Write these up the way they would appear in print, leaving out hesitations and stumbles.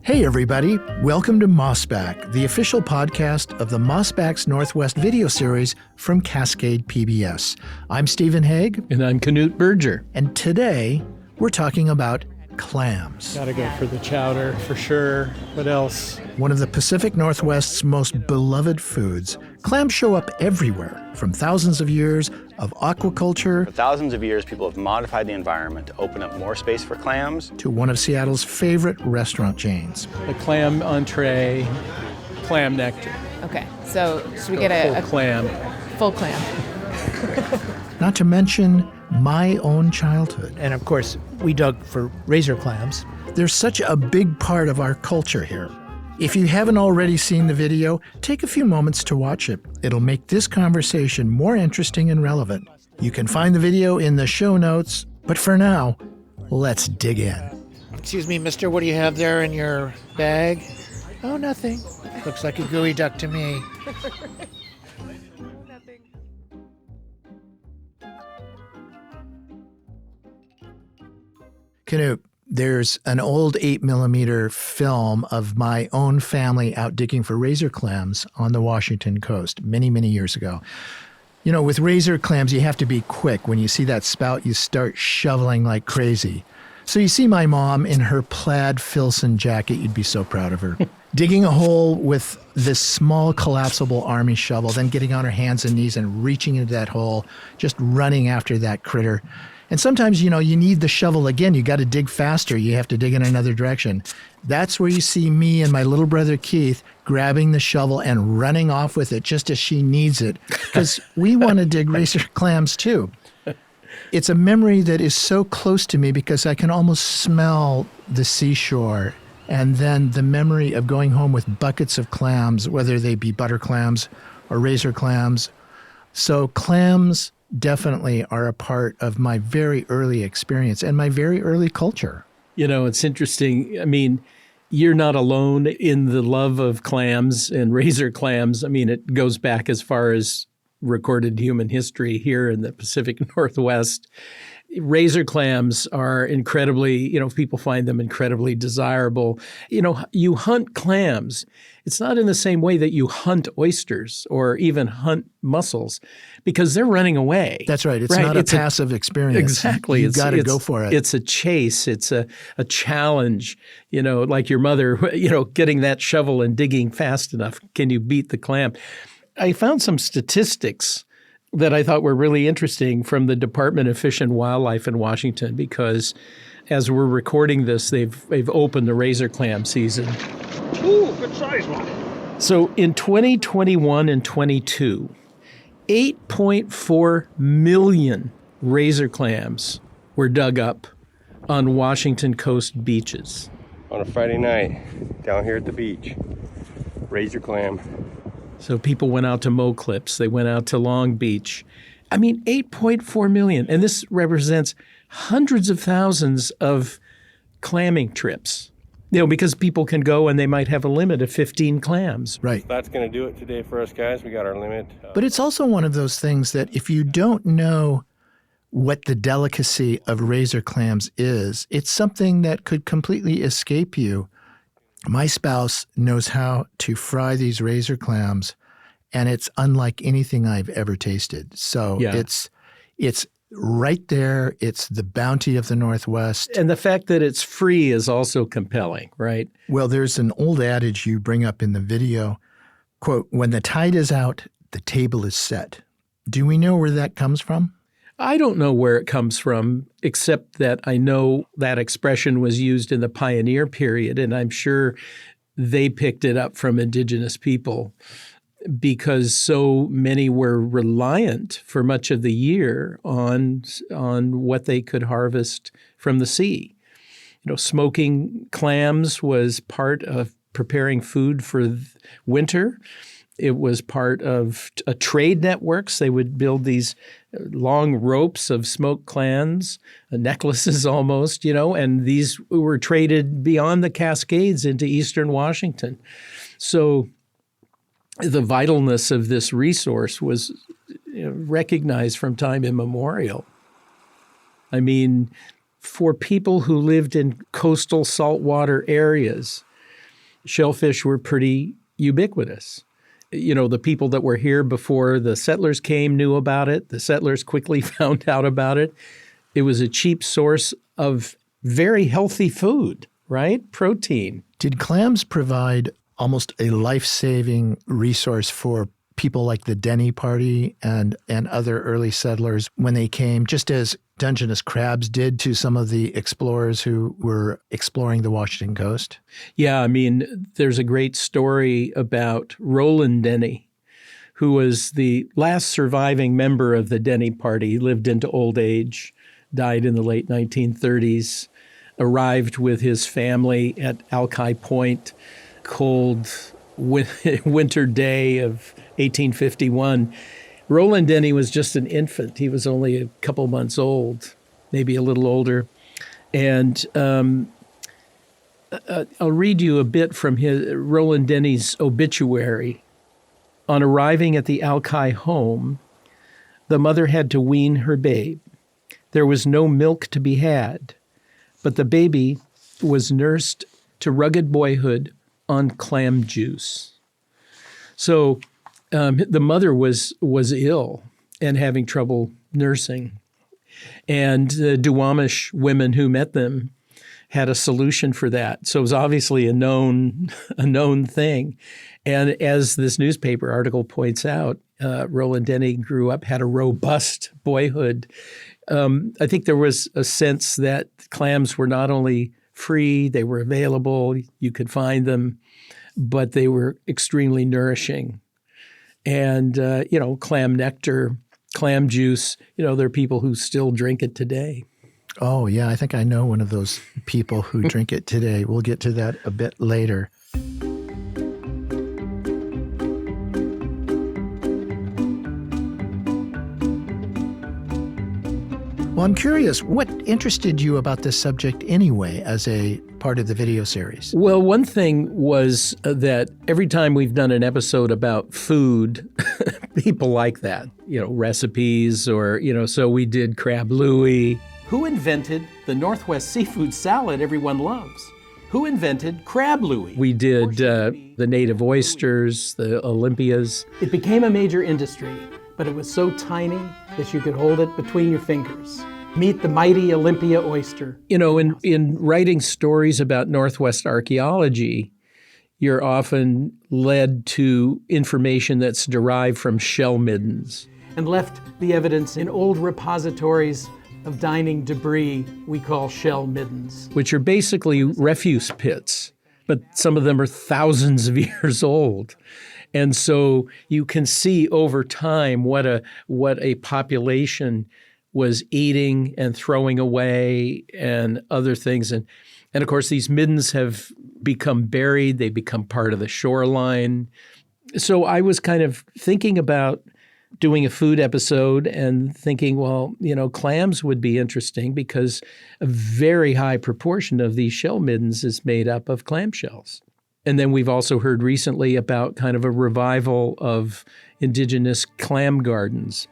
Hey everybody, welcome to Mossback, the official podcast of the Mossback's Northwest video series from Cascade PBS. I'm Stephen Hegg. And I'm Knute Berger. And today we're talking about clams. Gotta go for the chowder, for sure. What else? One of the Pacific Northwest's most beloved foods, clams show up everywhere, from thousands of years of aquaculture. For thousands of years, people have modified the environment to open up more space for clams. To one of Seattle's favorite restaurant chains. The clam entree, clam nectar. Okay, so should we get a clam? Full clam. Not to mention my own childhood. And of course, we dug for razor clams. They're such a big part of our culture here. If you haven't already seen the video, take a few moments to watch it. It'll make this conversation more interesting and relevant. You can find the video in the show notes, but for now, let's dig in. Excuse me, mister, what do you have there in your bag? Oh, nothing. Looks like a gooey duck to me. Knute, there's an old 8mm film of my own family out digging for razor clams on the Washington coast many, many years ago. You know, with razor clams, you have to be quick. When you see that spout, you start shoveling like crazy. So you see my mom in her plaid Filson jacket, you'd be so proud of her, digging a hole with this small collapsible army shovel, then getting on her hands and knees and reaching into that hole, just running after that critter. And sometimes, you know, you need the shovel again. You got to dig faster. You have to dig in another direction. That's where you see me and my little brother Keith grabbing the shovel and running off with it just as she needs it, because we want to dig razor clams too. It's a memory that is so close to me because I can almost smell the seashore, and then the memory of going home with buckets of clams, whether they be butter clams or razor clams. So clams definitely are a part of my very early experience and my very early culture. You know, it's interesting. I mean, you're not alone in the love of clams and razor clams. I mean, it goes back as far as recorded human history here in the Pacific Northwest. Razor clams are incredibly, you know, people find them incredibly desirable. You know, you hunt clams. It's not in the same way that you hunt oysters or even hunt mussels, because they're running away. That's right. It's not a passive experience. Exactly. You've got to go for it. It's a chase. It's a challenge, you know, like your mother, you know, getting that shovel and digging fast enough. Can you beat the clam? I found some statistics that I thought were really interesting from the Department of Fish and Wildlife in Washington, because as we're recording this, they've opened the razor clam season. Ooh, good size one. So in 2021 and 22, 8.4 million razor clams were dug up on Washington coast beaches. On a Friday night, down here at the beach, razor clam. So people went out to Mo Clips. They went out to Long Beach. I mean, 8.4 million. And this represents hundreds of thousands of clamming trips. You know, because people can go and they might have a limit of 15 clams. Right. That's going to do it today for us, guys. We got our limit. But it's also one of those things that if you don't know what the delicacy of razor clams is, it's something that could completely escape you. My spouse knows how to fry these razor clams, and it's unlike anything I've ever tasted. So yeah. It's right there. It's the bounty of the Northwest. And the fact that it's free is also compelling, right? Well, there's an old adage you bring up in the video, quote, "When the tide is out, the table is set." Do we know where that comes from? I don't know where it comes from, except that I know that expression was used in the pioneer period, and I'm sure they picked it up from Indigenous people because so many were reliant for much of the year on what they could harvest from the sea. You know, smoking clams was part of preparing food for winter. It was part of trade networks. They would build these long ropes of smoked clams, necklaces almost, you know, and these were traded beyond the Cascades into eastern Washington. So the vitalness of this resource was recognized from time immemorial. I mean, for people who lived in coastal saltwater areas, shellfish were pretty ubiquitous. The people that were here before the settlers came knew about it. The settlers quickly found out about it. It was a cheap source of very healthy food, right? Protein. Did clams provide almost a life-saving resource for people like the Denny Party and other early settlers when they came, just as Dungeness crabs did to some of the explorers who were exploring the Washington coast? Yeah, I mean, there's a great story about Roland Denny, who was the last surviving member of the Denny Party. He lived into old age, died in the late 1930s, arrived with his family at Alki Point, cold winter day of 1851. Roland Denny was just an infant. He was only a couple months old, maybe a little older. And I'll read you a bit from Roland Denny's obituary. On arriving at the Alki home, the mother had to wean her babe. There was no milk to be had, but the baby was nursed to rugged boyhood on clam juice. So the mother was ill and having trouble nursing. And the Duwamish women who met them had a solution for that. So it was obviously a known thing. And as this newspaper article points out, Roland Denny grew up, had a robust boyhood. I think there was a sense that clams were not only free, they were available, you could find them, but they were extremely nourishing. And, clam nectar, clam juice, there are people who still drink it today. Oh, yeah, I think I know one of those people who drink it today. We'll get to that a bit later. Well, I'm curious, what interested you about this subject anyway as a part of the video series? Well, one thing was that every time we've done an episode about food, people like that, recipes or, so we did crab louis. Who invented the Northwest seafood salad everyone loves? Who invented crab louis? We did the native oysters, the Olympias. It became a major industry, but it was so tiny that you could hold it between your fingers. Meet the mighty Olympia oyster. In writing stories about Northwest archaeology, you're often led to information that's derived from shell middens. And left the evidence in old repositories of dining debris we call shell middens. Which are basically refuse pits, but some of them are thousands of years old. And so you can see over time what a population was eating and throwing away and other things. And of course, these middens have become buried. They become part of the shoreline. So I was kind of thinking about doing a food episode and thinking, well, clams would be interesting because a very high proportion of these shell middens is made up of clam shells. And then we've also heard recently about kind of a revival of indigenous clam gardens.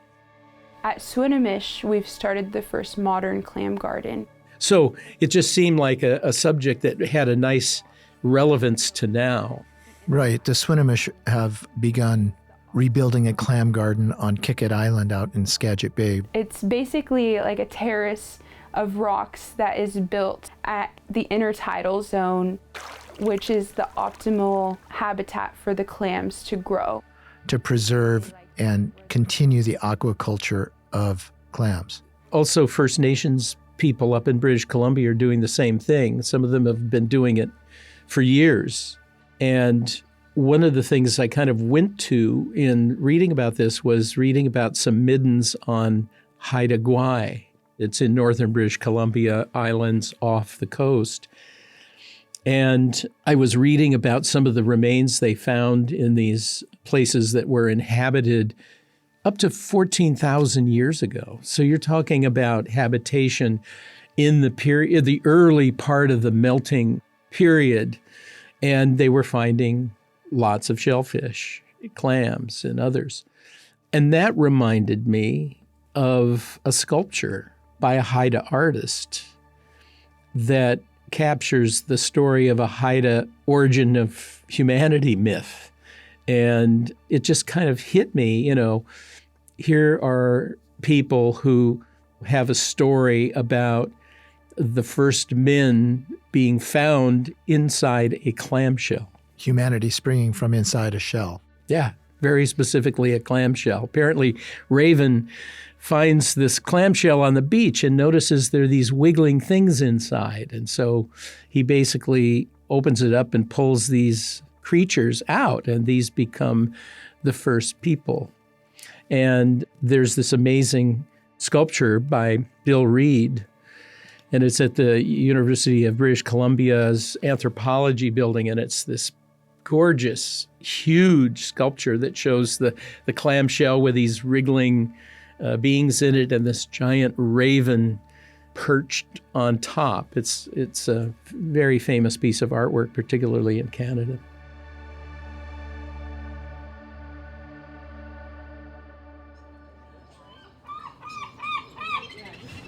At Swinomish, we've started the first modern clam garden. So it just seemed like a subject that had a nice relevance to now. Right. The Swinomish have begun rebuilding a clam garden on Kickett Island out in Skagit Bay. It's basically like a terrace of rocks that is built at the intertidal zone, which is the optimal habitat for the clams to grow. To preserve and continue the aquaculture of clams. Also, First Nations people up in British Columbia are doing the same thing. Some of them have been doing it for years. And one of the things I kind of went to in reading about this was reading about some middens on Haida Gwaii. It's in northern British Columbia, islands off the coast. And I was reading about some of the remains they found in these places that were inhabited up to 14,000 years ago. So you're talking about habitation in the early part of the melting period. And they were finding lots of shellfish, clams, and others. And that reminded me of a sculpture by a Haida artist that captures the story of a Haida origin of humanity myth. And it just kind of hit me, here are people who have a story about the first men being found inside a clamshell. Humanity springing from inside a shell. Yeah, very specifically a clamshell. Apparently, Raven finds this clamshell on the beach and notices there are these wiggling things inside. And so he basically opens it up and pulls these creatures out, and these become the first people. And there's this amazing sculpture by Bill Reed, and it's at the University of British Columbia's anthropology building, and it's this gorgeous, huge sculpture that shows the clamshell with these wriggling beings in it and this giant raven perched on top. It's a very famous piece of artwork, particularly in Canada.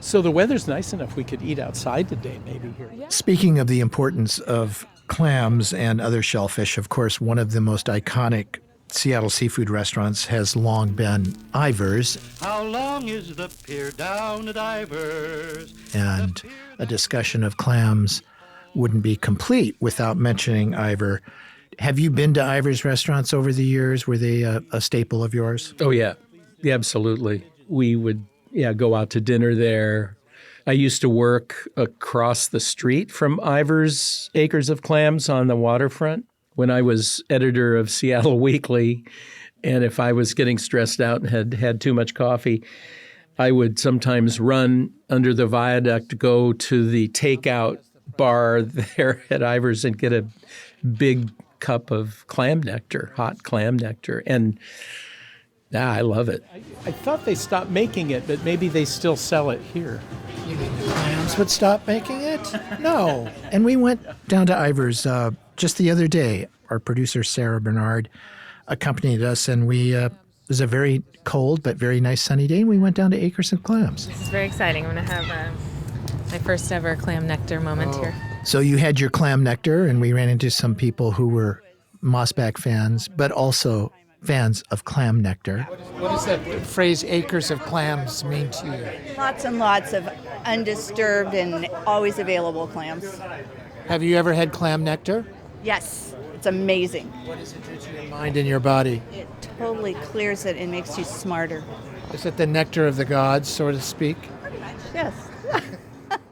So the weather's nice enough we could eat outside today, maybe here. Speaking of the importance of clams and other shellfish, of course, one of the most iconic Seattle seafood restaurants has long been Ivar's. How long is the pier down at Ivar's? And a discussion of clams wouldn't be complete without mentioning Ivar. Have you been to Ivar's restaurants over the years? Were they a staple of yours? Oh, yeah. Yeah, absolutely. We would go out to dinner there. I used to work across the street from Ivar's Acres of Clams on the waterfront when I was editor of Seattle Weekly. And if I was getting stressed out and had had too much coffee, I would sometimes run under the viaduct, go to the takeout bar there at Ivar's and get a big cup of clam nectar, hot clam nectar. And I love it. I thought they stopped making it, but maybe they still sell it here. You mean the Clams would stop making it? No. And we went down to Ivar's just the other day. Our producer, Sarah Bernard, accompanied us, and it was a very cold but very nice sunny day, and we went down to Acres of Clams. This is very exciting. I'm going to have my first ever clam nectar moment here. So you had your clam nectar, and we ran into some people who were Mossback fans, but also fans of clam nectar. What does that phrase, acres of clams, mean to you? Lots and lots of undisturbed and always available clams. Have you ever had clam nectar? Yes, it's amazing. What does it do to your mind and your body? It totally clears it and makes you smarter. Is it the nectar of the gods, so to speak? Yes.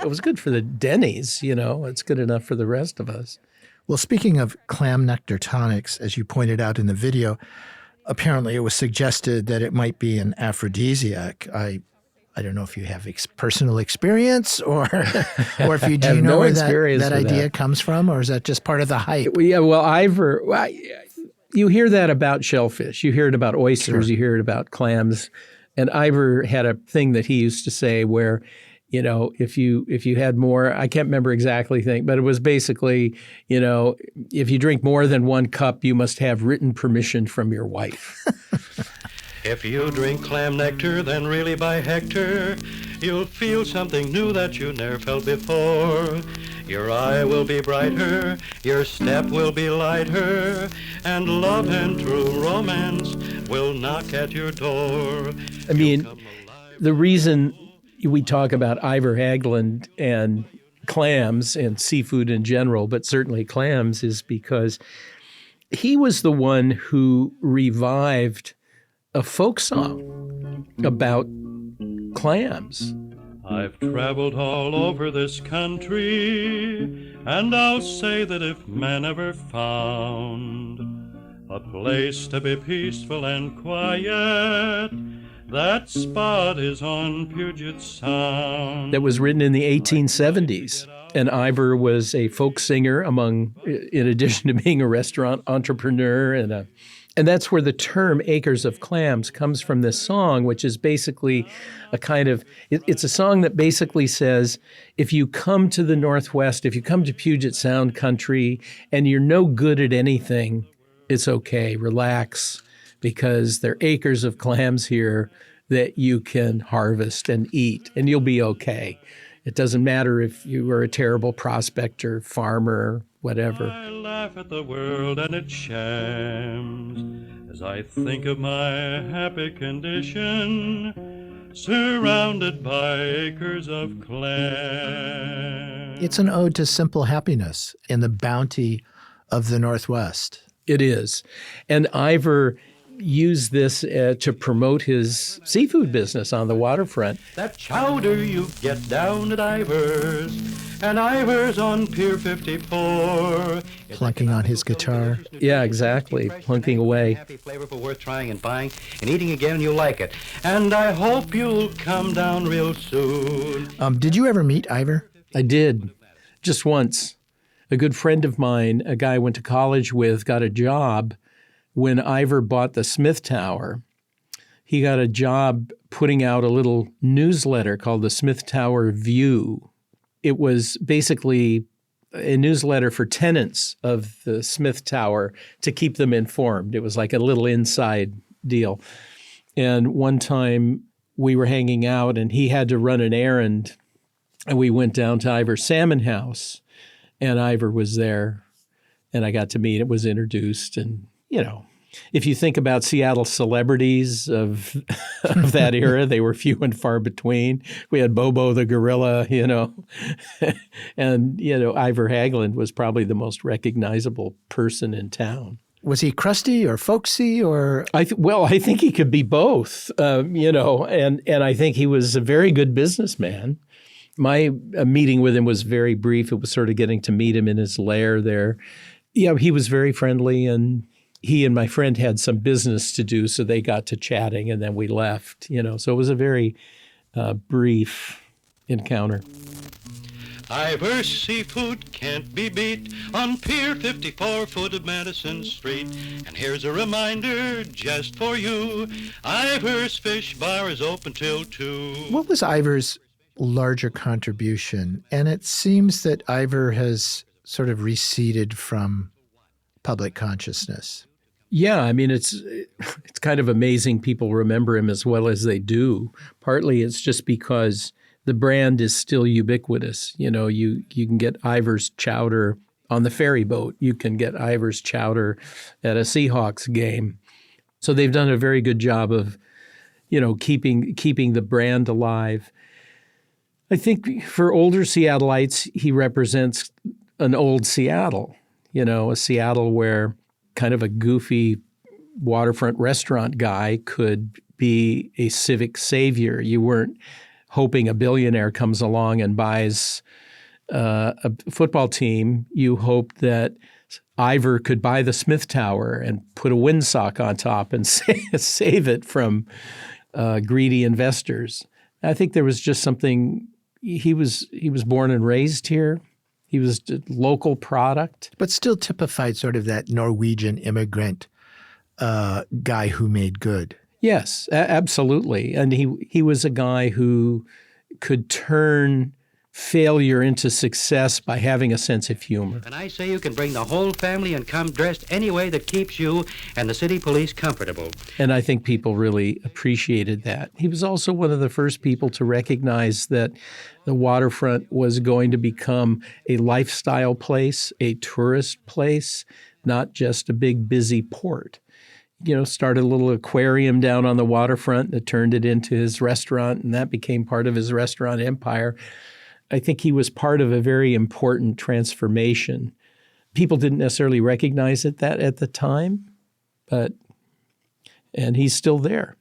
It was good for the Denny's, It's good enough for the rest of us. Well, speaking of clam nectar tonics, as you pointed out in the video, apparently it was suggested that it might be an aphrodisiac. I don't know if you have personal experience or if you do know where that idea comes from, or is that just part of the hype? Yeah, well, Ivar, you hear that about shellfish. You hear it about oysters. Sure. You hear it about clams. And Ivar had a thing that he used to say where, if you had more, I can't remember exactly but it was basically, if you drink more than one cup, you must have written permission from your wife. If you drink clam nectar, then really by Hector, you'll feel something new that you never felt before. Your eye will be brighter, your step will be lighter, and love and true romance will knock at your door. I mean, the reason we talk about Ivar Haglund and clams and seafood in general, but certainly clams, is because he was the one who revived a folk song about clams. I've traveled all over this country, and I'll say that if man ever found a place to be peaceful and quiet, that spot is on Puget Sound. That was written in the 1870s. And Ivar was a folk singer in addition to being a restaurant entrepreneur. And that's where the term Acres of Clams comes from, this song, which is basically it's a song that basically says, if you come to the Northwest, if you come to Puget Sound country and you're no good at anything, it's okay, relax, because there are acres of clams here that you can harvest and eat, and you'll be okay. It doesn't matter if you were a terrible prospector, farmer, whatever. I laugh at the world and its shams as I think of my happy condition, surrounded by acres of clams. It's an ode to simple happiness and the bounty of the Northwest. It is. And Ivar used this to promote his seafood business on the waterfront. That chowder you get down at Ivar's, and Ivar's on Pier 54. Plunking on his guitar. Yeah, exactly. Plunking away. Happy, flavorful, worth trying and buying and eating again, you'll like it. And I hope you'll come down real soon. Did you ever meet Ivar? I did, just once. A good friend of mine, a guy I went to college with, got a job when Ivar bought the Smith Tower. He got a job putting out a little newsletter called the Smith Tower View. It was basically a newsletter for tenants of the Smith Tower to keep them informed. It was like a little inside deal. And one time we were hanging out and he had to run an errand, and we went down to Ivar's Salmon House, and Ivar was there, and I got to meet him, was introduced. And, you know, if you think about Seattle celebrities of that era, they were few and far between. We had Bobo the gorilla, you know, and, you know, Ivar Haglund was probably the most recognizable person in town. Was he crusty or folksy or? I think he could be both, you know, and I think he was a very good businessman. My meeting with him was very brief. It was sort of getting to meet him in his lair there. Yeah, he was very friendly, and he and my friend had some business to do, so they got to chatting, and then we left, you know. So it was a very brief encounter. Ivar's seafood can't be beat on Pier 54, foot of Madison Street. And here's a reminder just for you, Ivar's Fish Bar is open till 2. What was Ivar's larger contribution? And it seems that Ivar has sort of receded from public consciousness. Yeah, I mean, it's kind of amazing people remember him as well as they do. Partly it's just because the brand is still ubiquitous. You know, you can get Ivar's chowder on the ferry boat. You can get Ivar's chowder at a Seahawks game. So they've done a very good job of, you know, keeping the brand alive. I think for older Seattleites, he represents an old Seattle, you know, a Seattle where kind of a goofy waterfront restaurant guy could be a civic savior. You weren't hoping a billionaire comes along and buys a football team. You hoped that Ivar could buy the Smith Tower and put a windsock on top and save it from greedy investors. I think there was just something. He was born and raised here. He was a local product. But still typified sort of that Norwegian immigrant guy who made good. Yes, absolutely. And he was a guy who could turn failure into success by having a sense of humor. And I say you can bring the whole family and come dressed any way that keeps you and the city police comfortable. And I think people really appreciated that. He was also one of the first people to recognize that the waterfront was going to become a lifestyle place, a tourist place, not just a big busy port. You know, started a little aquarium down on the waterfront that turned it into his restaurant, and that became part of his restaurant empire. I think he was part of a very important transformation. People didn't necessarily recognize it that at the time, and he's still there.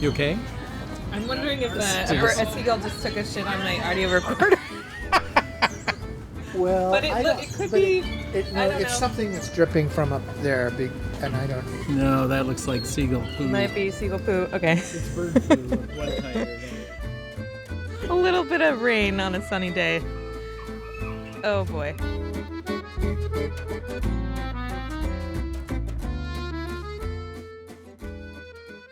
You okay? I'm wondering if a seagull just took a shit on my audio recorder. Well, but it could be. It's something that's dripping from up there, and I don't. No, that looks like seagull poo. Might be seagull poo. Okay. It's bird poo of one kind or another. A little bit of rain on a sunny day. Oh boy.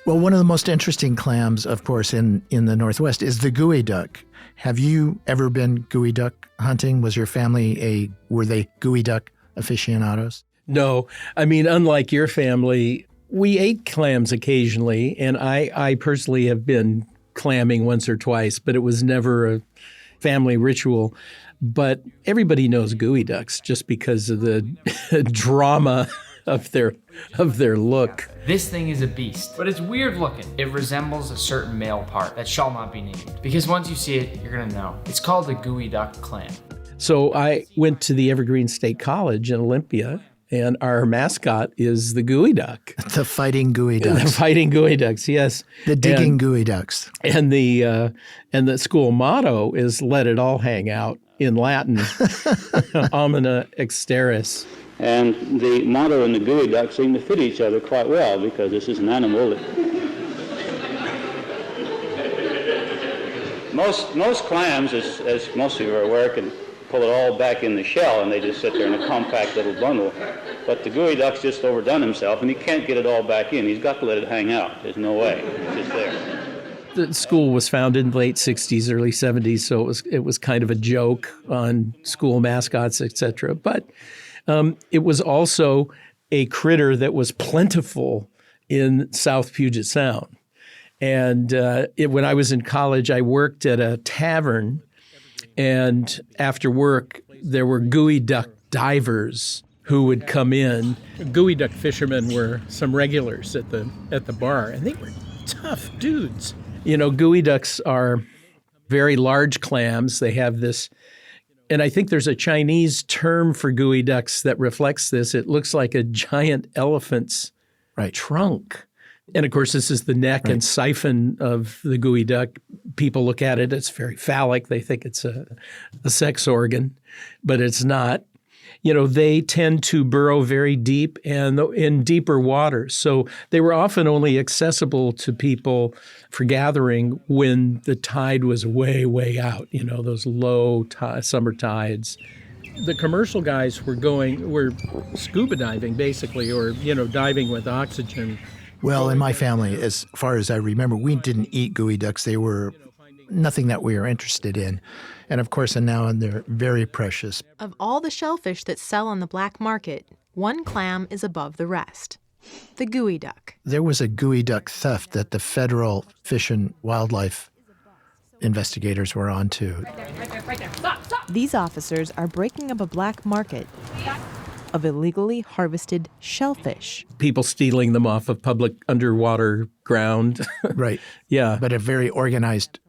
Well, one of the most interesting clams, of course, in the Northwest is the geoduck. Have you ever been geoduck hunting? Was your family were they geoduck aficionados? No. I mean, unlike your family, we ate clams occasionally, and I personally have been clamming once or twice, but it was never a family ritual. But everybody knows geoducks just because of the drama of their look. This thing is a beast, but it's weird looking. It resembles a certain male part that shall not be named, because once you see it, you're gonna know. It's called the geoduck clam. So I went to the Evergreen State College in Olympia, and our mascot is the geoduck. The fighting geoducks. The fighting geoducks, yes. The digging geoducks. And the school motto is "Let it all hang out" in Latin, "Omnia exteris." And the motto and the geoduck seem to fit each other quite well, because this is an animal that most clams, as most of you are aware, can pull it all back in the shell, and they just sit there in a compact little bundle. But the geoduck's just overdone himself, and he can't get it all back in. He's got to let it hang out. There's no way. It's just there. The school was founded in the late 60s, early 70s, so it was kind of a joke on school mascots, etc. But it was also a critter that was plentiful in South Puget Sound. And when I was in college, I worked at a tavern, and after work, there were geoduck divers who would come in. Geoduck fishermen were some regulars at the bar, and they were tough dudes. You know, geoducks are very large clams. They have this, and I think there's a Chinese term for geoducks that reflects this. It looks like a giant elephant's trunk. And of course, this is the neck and siphon of the geoduck. People look at it, it's very phallic. They think it's a sex organ, but it's not. You know, they tend to burrow very deep and in deeper waters. So they were often only accessible to people for gathering when the tide was way, way out, you know, those low summer tides. The commercial guys were scuba diving, basically, or, you know, diving with oxygen. Well, in my family, as far as I remember, we didn't eat geoducks. They were nothing that we were interested in. And of course, and now they're very precious. Of all the shellfish that sell on the black market, one clam is above the rest, the geoduck. There was a geoduck theft that the federal Fish and Wildlife investigators were onto. These officers are breaking up a black market of illegally harvested shellfish. People stealing them off of public underwater ground. Right. Yeah. But a very organized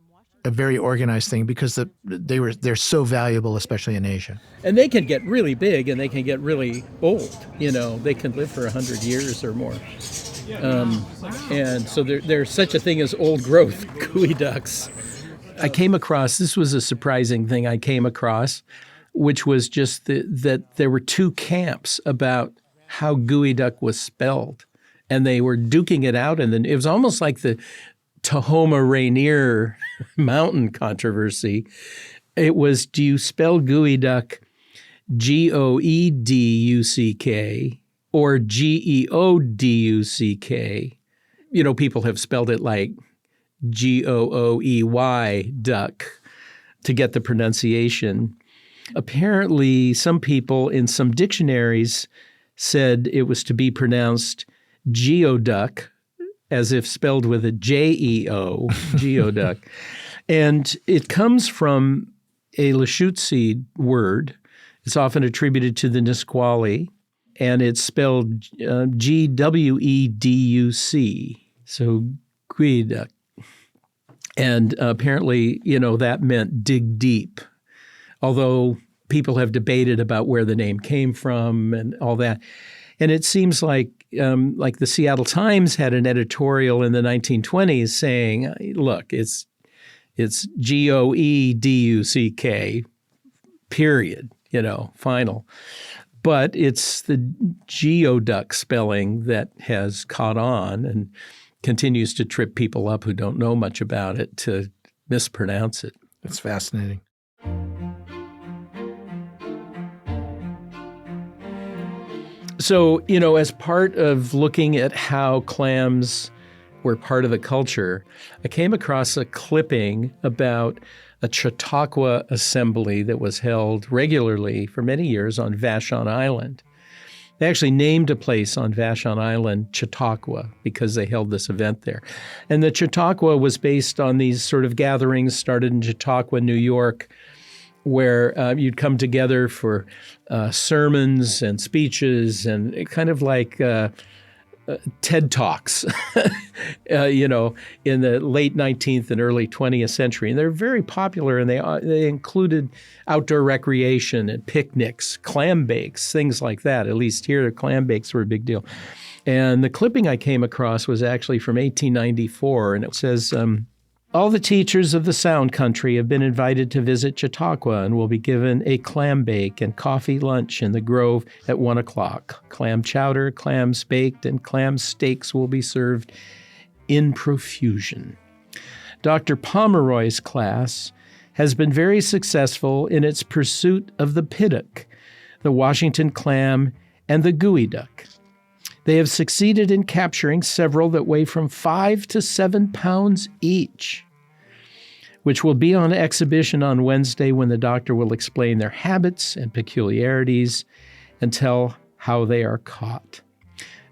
thing, because they're so valuable, especially in Asia. And they can get really big, and they can get really old. You know, they can live for 100 years or more. And so there's such a thing as old growth geoducks. I came across, this was a surprising thing I came across, which was just that there were two camps about how geoduck was spelled. And they were duking it out, and then it was almost like the Tahoma Rainier mountain controversy. It was, do you spell geoduck Goeduck or Geoduck? You know, people have spelled it like Gooey duck to get the pronunciation. Apparently, some people in some dictionaries said it was to be pronounced geoduck, as if spelled with a J-E-O, geoduck. And it comes from a Lushootseed word. It's often attributed to the Nisqually, and it's spelled G-W-E-D-U-C, so geoduck. And apparently, you know, that meant dig deep, although people have debated about where the name came from and all that. And it seems like the Seattle Times had an editorial in the 1920s saying, look, it's Goeduck, period, you know, final. But it's the geoduck spelling that has caught on and continues to trip people up who don't know much about it to mispronounce it. That's fascinating. So, you know, as part of looking at how clams were part of the culture, I came across a clipping about a Chautauqua assembly that was held regularly for many years on Vashon Island. They actually named a place on Vashon Island Chautauqua because they held this event there. And the Chautauqua was based on these sort of gatherings started in Chautauqua, New York, where you'd come together for sermons and speeches and kind of like TED Talks, in the late 19th and early 20th century. And they're very popular, and they included outdoor recreation and picnics, clam bakes, things like that. At least here, clam bakes were a big deal. And the clipping I came across was actually from 1894, and it says, all the teachers of the Sound Country have been invited to visit Chautauqua and will be given a clam bake and coffee lunch in the Grove at 1 o'clock. Clam chowder, clams baked, and clam steaks will be served in profusion. Dr. Pomeroy's class has been very successful in its pursuit of the piddock, the Washington clam, and the geoduck. They have succeeded in capturing several that weigh from 5 to 7 pounds each, which will be on exhibition on Wednesday when the doctor will explain their habits and peculiarities and tell how they are caught.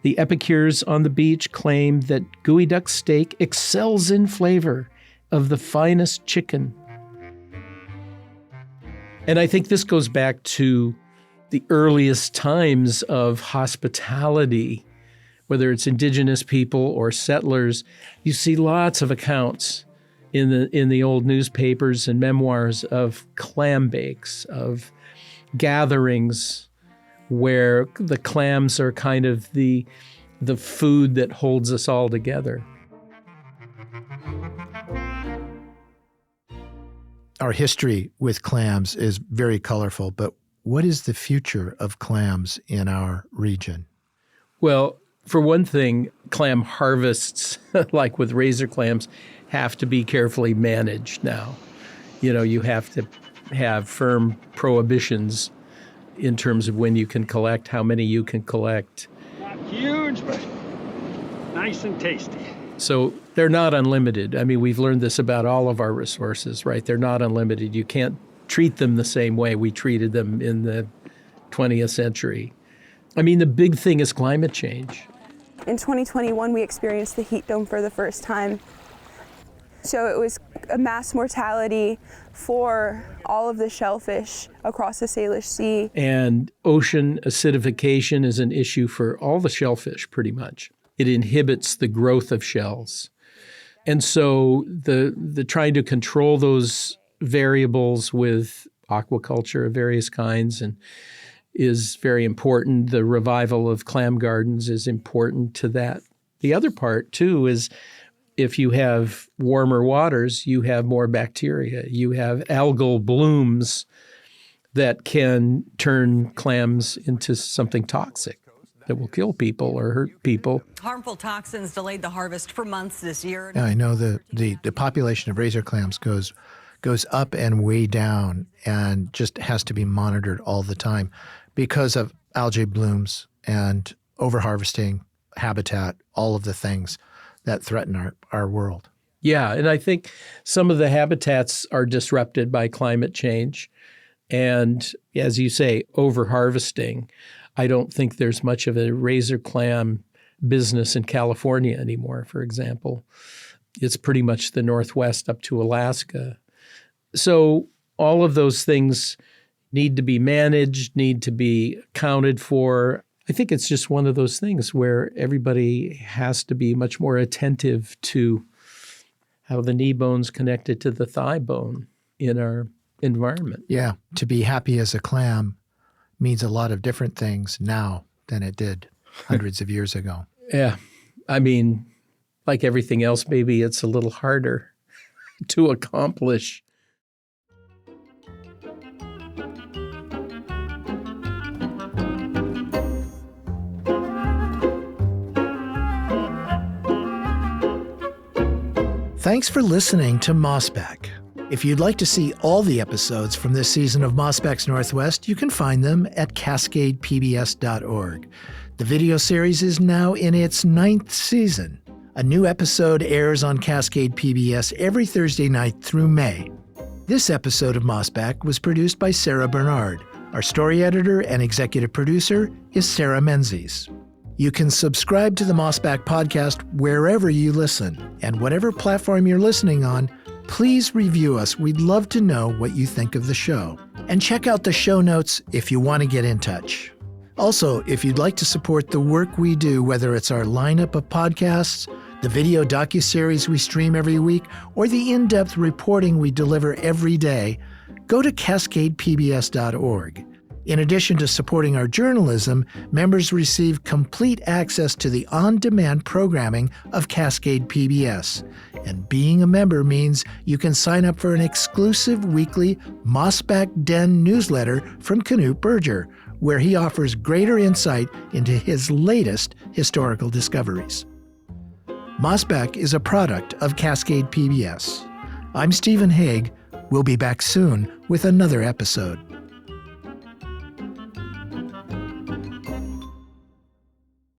The epicures on the beach claim that geoduck steak excels in flavor of the finest chicken. And I think this goes back to the earliest times of hospitality, whether it's indigenous people or settlers. You see lots of accounts in the old newspapers and memoirs of clam bakes, of gatherings where the clams are kind of the food that holds us all together. Our history with clams is very colorful, but what is the future of clams in our region? Well, for one thing, clam harvests, like with razor clams, have to be carefully managed now. You have to have firm prohibitions in terms of when you can collect, how many you can collect. Not huge, but nice and tasty. So they're not unlimited. I mean, we've learned this about all of our resources, right? They're not unlimited. You can't treat them the same way we treated them in the 20th century. I mean, the big thing is climate change. In 2021, we experienced the heat dome for the first time. So it was a mass mortality for all of the shellfish across the Salish Sea. And ocean acidification is an issue for all the shellfish, pretty much. It inhibits the growth of shells. And so the trying to control those variables with aquaculture of various kinds and is very important. The revival of clam gardens is important to that. The other part, too, is if you have warmer waters, you have more bacteria. You have algal blooms that can turn clams into something toxic that will kill people or hurt people. Harmful toxins delayed the harvest for months this year. Yeah, I know the population of razor clams goes up and way down and just has to be monitored all the time because of algae blooms and overharvesting, habitat, all of the things that threaten our world. Yeah, and I think some of the habitats are disrupted by climate change. And as you say, overharvesting. I don't think there's much of a razor clam business in California anymore, for example. It's pretty much the Northwest up to Alaska. So all of those things need to be managed, need to be accounted for. I think it's just one of those things where everybody has to be much more attentive to how the knee bone's connected to the thigh bone in our environment. Yeah, to be happy as a clam means a lot of different things now than it did hundreds of years ago. Yeah, I mean, like everything else, maybe it's a little harder to accomplish. Thanks for listening to Mossback. If you'd like to see all the episodes from this season of Mossback's Northwest, you can find them at cascadepbs.org. The video series is now in its 9th season. A new episode airs on Cascade PBS every Thursday night through May. This episode of Mossback was produced by Sarah Bernard. Our story editor and executive producer is Sarah Menzies. You can subscribe to the Mossback podcast wherever you listen, and whatever platform you're listening on, please review us. We'd love to know what you think of the show. And check out the show notes if you want to get in touch. Also, if you'd like to support the work we do, whether it's our lineup of podcasts, the video docuseries we stream every week, or the in-depth reporting we deliver every day, go to cascadepbs.org. In addition to supporting our journalism, members receive complete access to the on-demand programming of Cascade PBS. And being a member means you can sign up for an exclusive weekly Mossback Den newsletter from Knute Berger, where he offers greater insight into his latest historical discoveries. Mossback is a product of Cascade PBS. I'm Stephen Hegg. We'll be back soon with another episode.